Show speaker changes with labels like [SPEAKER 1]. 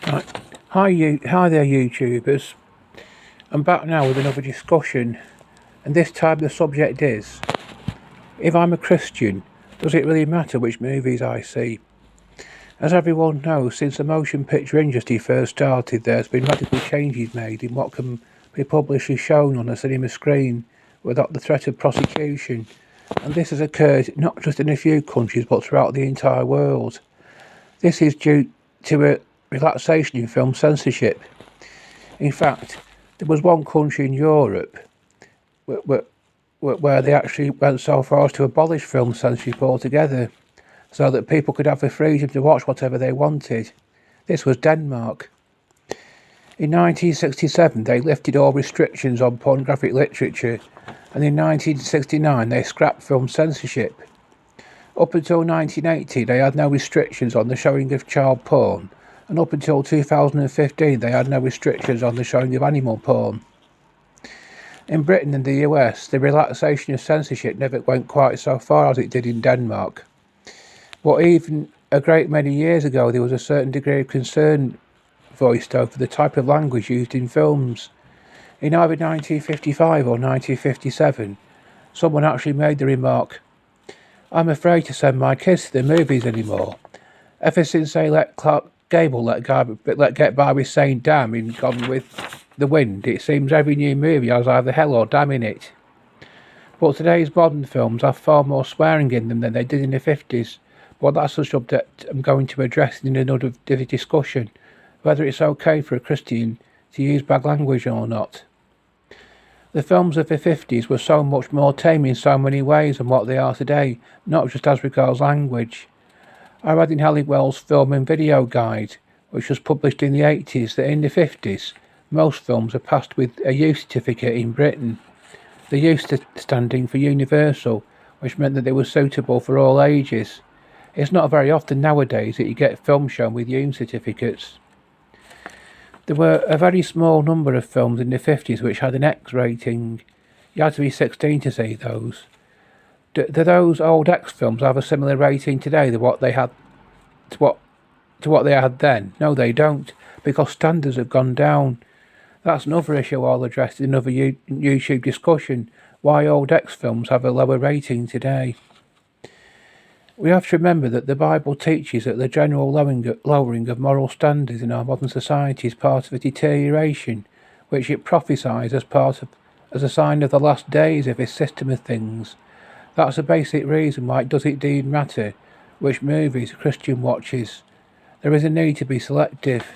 [SPEAKER 1] Right. Hi there, YouTubers. I'm back now with another discussion, and this time the subject is: if I'm a Christian, does it really matter which movies I see? As everyone knows, since the motion picture industry first started, there's been radical changes made in what can be publicly shown on a cinema screen without the threat of prosecution, and this has occurred not just in a few countries but throughout the entire world. This is due to a relaxation in film censorship. In fact, there was one country in Europe where they actually went so far as to abolish film censorship altogether, so that people could have the freedom to watch whatever they wanted. This was Denmark. In 1967, they lifted all restrictions on pornographic literature, and in 1969, they scrapped film censorship. Up until 1980, they had no restrictions on the showing of child porn, and up until 2015, they had no restrictions on the showing of animal porn. In Britain and the US, the relaxation of censorship never went quite so far as it did in Denmark. But even a great many years ago, there was a certain degree of concern voiced over the type of language used in films. In either 1955 or 1957, someone actually made the remark, "I'm afraid to send my kids to the movies anymore. Ever since they let Clark Gable let get by with saying damn in Gone with the Wind, it seems every new movie has either hell or damn in it." But today's modern films have far more swearing in them than they did in the 50s. But that's a subject I'm going to address in another discussion, whether it's okay for a Christian to use bad language or not. The films of the 50s were so much more tame in so many ways than what they are today, not just as regards language. I read in Halliwell's Film and Video Guide, which was published in the 80s, that in the 50s, most films are passed with a U certificate in Britain. The U standing for universal, which meant that they were suitable for all ages. It's not very often nowadays that you get films shown with U certificates. There were a very small number of films in the 50s which had an X rating. You had to be 16 to see those. Do those old X films have a similar rating today to what they had then? No, they don't, because standards have gone down. That's another issue I'll address in another YouTube discussion, why old X films have a lower rating today. We have to remember that the Bible teaches that the general lowering of moral standards in our modern society is part of a deterioration, which it prophesies as a sign of the last days of this system of things. That's a basic reason why it does indeed matter which movies a Christian watches. There is a need to be selective.